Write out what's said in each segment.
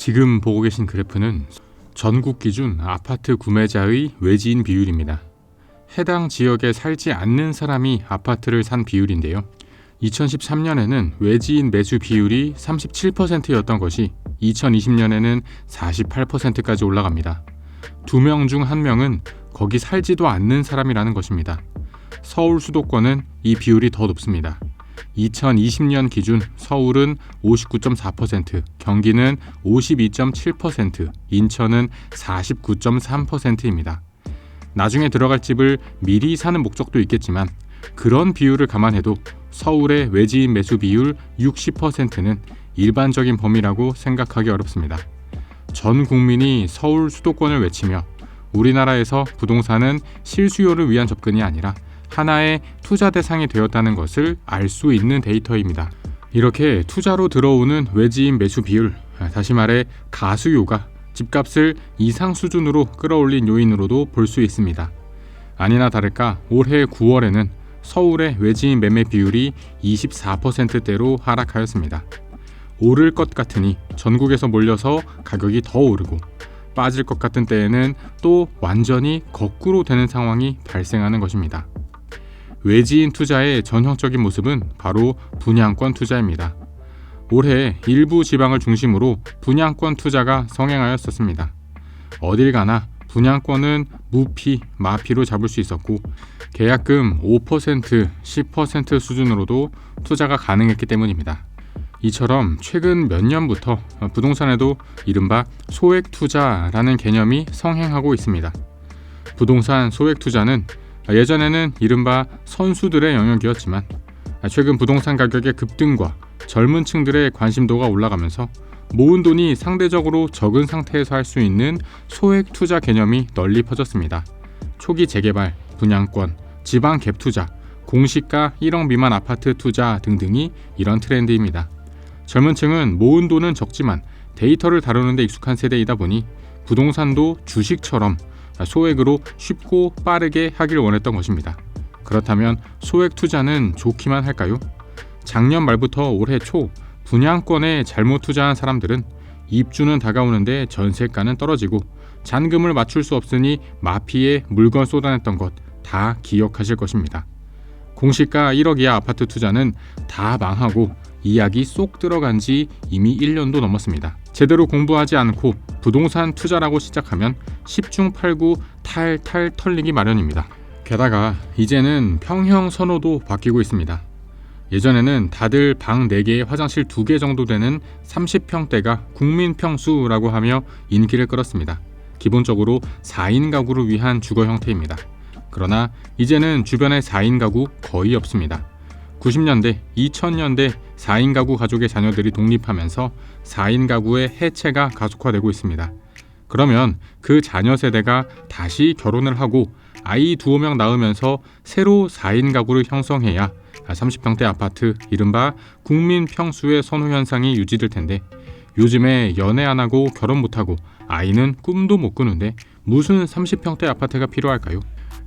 지금 보고 계신 그래프는 전국 기준 아파트 구매자의 외지인 비율입니다. 해당 지역에 살지 않는 사람이 아파트를 산 비율인데요. 2013년에는 외지인 매수 비율이 37%였던 것이 2020년에는 48%까지 올라갑니다. 2명 중 1명은 거기 살지도 않는 사람이라는 것입니다. 서울 수도권은 이 비율이 더 높습니다. 2020년 기준 서울은 59.4%, 경기는 52.7%, 인천은 49.3%입니다. 나중에 들어갈 집을 미리 사는 목적도 있겠지만 그런 비율을 감안해도 서울의 외지인 매수 비율 60%는 일반적인 범위라고 생각하기 어렵습니다. 전 국민이 서울 수도권을 외치며 우리나라에서 부동산은 실수요를 위한 접근이 아니라 하나의 투자 대상이 되었다는 것을 알 수 있는 데이터입니다. 이렇게 투자로 들어오는 외지인 매수 비율, 다시 말해 가수요가 집값을 이상 수준으로 끌어올린 요인으로도 볼 수 있습니다. 아니나 다를까 올해 9월에는 서울의 외지인 매매 비율이 24%대로 하락하였습니다. 오를 것 같으니 전국에서 몰려서 가격이 더 오르고 빠질 것 같은 때에는 또 완전히 거꾸로 되는 상황이 발생하는 것입니다. 외지인 투자의 전형적인 모습은 바로 분양권 투자입니다. 올해 일부 지방을 중심으로 분양권 투자가 성행하였었습니다. 어딜 가나 분양권은 무피, 마피로 잡을 수 있었고 계약금 5%, 10% 수준으로도 투자가 가능했기 때문입니다. 이처럼 최근 몇 년부터 부동산에도 이른바 소액 투자라는 개념이 성행하고 있습니다. 부동산 소액 투자는 예전에는 이른바 선수들의 영역이었지만 최근 부동산 가격의 급등과 젊은 층들의 관심도가 올라가면서 모은 돈이 상대적으로 적은 상태에서 할 수 있는 소액 투자 개념이 널리 퍼졌습니다. 초기 재개발, 분양권, 지방 갭 투자, 공시가 1억 미만 아파트 투자 등등이 이런 트렌드입니다. 젊은 층은 모은 돈은 적지만 데이터를 다루는 데 익숙한 세대이다 보니 부동산도 주식처럼 소액으로 쉽고 빠르게 하길 원했던 것입니다. 그렇다면 소액 투자는 좋기만 할까요? 작년 말부터 올해 초 분양권에 잘못 투자한 사람들은 입주는 다가오는데 전세가는 떨어지고 잔금을 맞출 수 없으니 마피에 물건 쏟아냈던 것 다 기억하실 것입니다. 공시가 1억 이하 아파트 투자는 다 망하고 이야기 쏙 들어간 지 이미 1년도 넘었습니다. 제대로 공부하지 않고 부동산 투자라고 시작하면 10중 8구 탈탈 털리기 마련입니다. 게다가 이제는 평형 선호도 바뀌고 있습니다. 예전에는 다들 방 4개에 화장실 2개 정도 되는 30평대가 국민평수라고 하며 인기를 끌었습니다. 기본적으로 4인 가구를 위한 주거 형태입니다. 그러나 이제는 주변에 4인 가구 거의 없습니다. 90년대, 2000년대 4인 가구 가족의 자녀들이 독립하면서 4인 가구의 해체가 가속화되고 있습니다. 그러면 그 자녀 세대가 다시 결혼을 하고 아이 2명 낳으면서 새로 4인 가구를 형성해야 30평대 아파트, 이른바 국민평수의 선호 현상이 유지될 텐데 요즘에 연애 안 하고 결혼 못하고 아이는 꿈도 못 꾸는데 무슨 30평대 아파트가 필요할까요?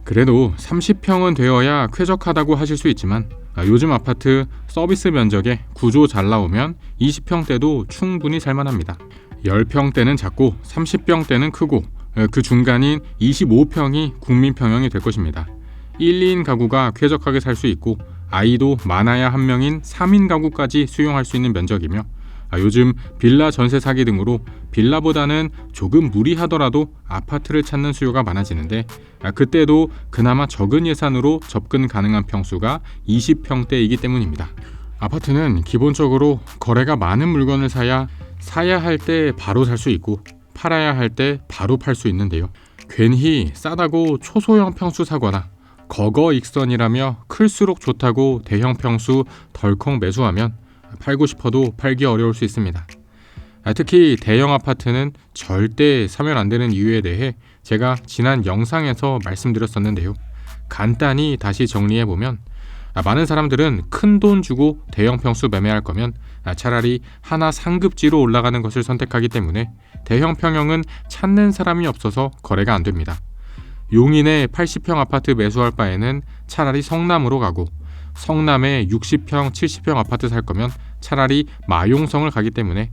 그래도 30평은 되어야 쾌적하다고 하실 수 있지만 요즘 아파트 서비스 면적에 구조 잘 나오면 20평대도 충분히 살만합니다. 10평대는 작고 30평대는 크고 그 중간인 25평이 국민평형이 될 것입니다. 1, 2인 가구가 쾌적하게 살 수 있고 아이도 많아야 1명인 3인 가구까지 수용할 수 있는 면적이며 요즘 빌라 전세 사기 등으로 빌라보다는 조금 무리하더라도 아파트를 찾는 수요가 많아지는데 그때도 그나마 적은 예산으로 접근 가능한 평수가 20평대이기 때문입니다. 아파트는 기본적으로 거래가 많은 물건을 사야 할 때 바로 살 수 있고 팔아야 할 때 바로 팔 수 있는데요. 괜히 싸다고 초소형 평수 사거나 거거익선이라며 클수록 좋다고 대형 평수 덜컥 매수하면 팔고 싶어도 팔기 어려울 수 있습니다. 특히 대형 아파트는 절대 사면 안 되는 이유에 대해 제가 지난 영상에서 말씀드렸었는데요. 간단히 다시 정리해보면 많은 사람들은 큰 돈 주고 대형 평수 매매할 거면 차라리 하나 상급지로 올라가는 것을 선택하기 때문에 대형 평형은 찾는 사람이 없어서 거래가 안 됩니다. 용인의 80평 아파트 매수할 바에는 차라리 성남으로 가고 성남에 60평, 70평 아파트 살 거면 차라리 마용성을 가기 때문에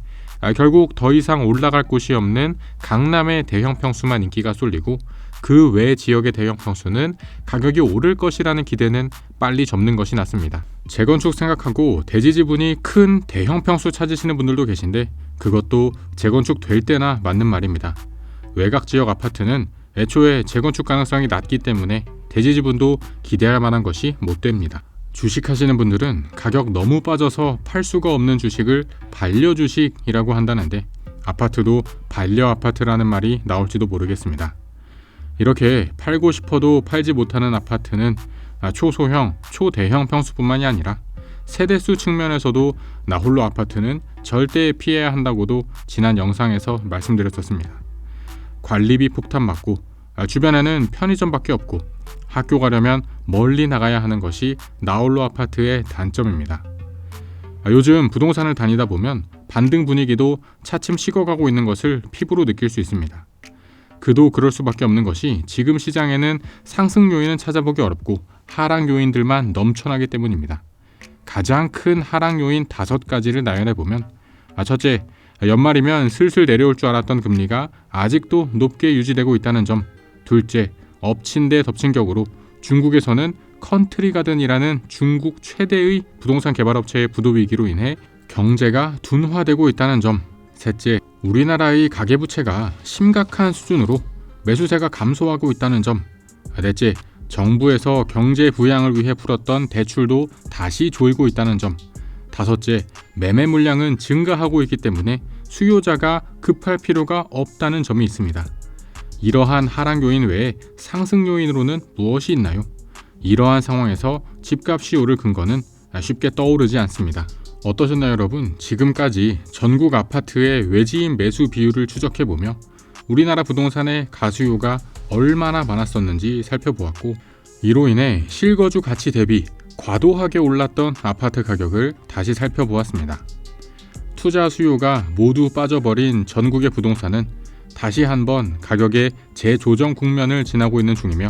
결국 더 이상 올라갈 곳이 없는 강남의 대형 평수만 인기가 쏠리고 그 외 지역의 대형 평수는 가격이 오를 것이라는 기대는 빨리 접는 것이 낫습니다. 재건축 생각하고 대지 지분이 큰 대형 평수 찾으시는 분들도 계신데 그것도 재건축 될 때나 맞는 말입니다. 외곽 지역 아파트는 애초에 재건축 가능성이 낮기 때문에 대지 지분도 기대할 만한 것이 못 됩니다. 주식하시는 분들은 가격 너무 빠져서 팔 수가 없는 주식을 반려주식이라고 한다는데 아파트도 반려 아파트라는 말이 나올지도 모르겠습니다. 이렇게 팔고 싶어도 팔지 못하는 아파트는 초소형, 초대형 평수뿐만이 아니라 세대수 측면에서도 나홀로 아파트는 절대 피해야 한다고도 지난 영상에서 말씀드렸었습니다. 관리비 폭탄 맞고 주변에는 편의점밖에 없고 학교 가려면 멀리 나가야 하는 것이 나홀로 아파트의 단점입니다. 요즘 부동산을 다니다 보면 반등 분위기도 차츰 식어가고 있는 것을 피부로 느낄 수 있습니다. 그도 그럴 수밖에 없는 것이 지금 시장에는 상승 요인은 찾아보기 어렵고 하락 요인들만 넘쳐나기 때문입니다. 가장 큰 하락 요인 5가지를 나열해보면 첫째, 연말이면 슬슬 내려올 줄 알았던 금리가 아직도 높게 유지되고 있다는 점. 둘째, 엎친 데 덮친 격으로 중국에서는 컨트리가든이라는 중국 최대의 부동산 개발업체의 부도 위기로 인해 경제가 둔화되고 있다는 점. 셋째, 우리나라의 가계부채가 심각한 수준으로 매수세가 감소하고 있다는 점. 넷째, 정부에서 경제 부양을 위해 풀었던 대출도 다시 조이고 있다는 점. 다섯째, 매매 물량은 증가하고 있기 때문에 수요자가 급할 필요가 없다는 점이 있습니다. 이러한 하락 요인 외에 상승 요인으로는 무엇이 있나요? 이러한 상황에서 집값이 오를 근거는 쉽게 떠오르지 않습니다. 어떠셨나요, 여러분? 지금까지 전국 아파트의 외지인 매수 비율을 추적해보며 우리나라 부동산의 가수요가 얼마나 많았었는지 살펴보았고 이로 인해 실거주 가치 대비 과도하게 올랐던 아파트 가격을 다시 살펴보았습니다. 투자 수요가 모두 빠져버린 전국의 부동산은 다시 한번 가격의 재조정 국면을 지나고 있는 중이며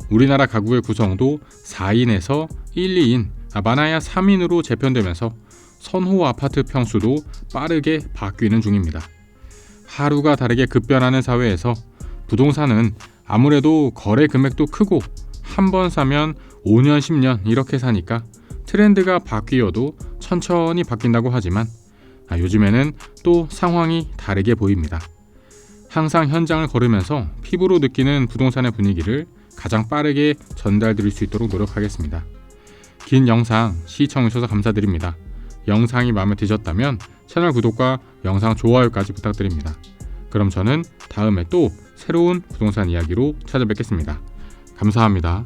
우리나라 가구의 구성도 4인에서 1, 2인, 많아야 3인으로 재편되면서 선호 아파트 평수도 빠르게 바뀌는 중입니다. 하루가 다르게 급변하는 사회에서 부동산은 아무래도 거래 금액도 크고 한 번 사면 5년, 10년 이렇게 사니까 트렌드가 바뀌어도 천천히 바뀐다고 하지만 요즘에는 또 상황이 다르게 보입니다. 항상 현장을 걸으면서 피부로 느끼는 부동산의 분위기를 가장 빠르게 전달드릴 수 있도록 노력하겠습니다. 긴 영상 시청해주셔서 감사드립니다. 영상이 마음에 드셨다면 채널 구독과 영상 좋아요까지 부탁드립니다. 그럼 저는 다음에 또 새로운 부동산 이야기로 찾아뵙겠습니다. 감사합니다.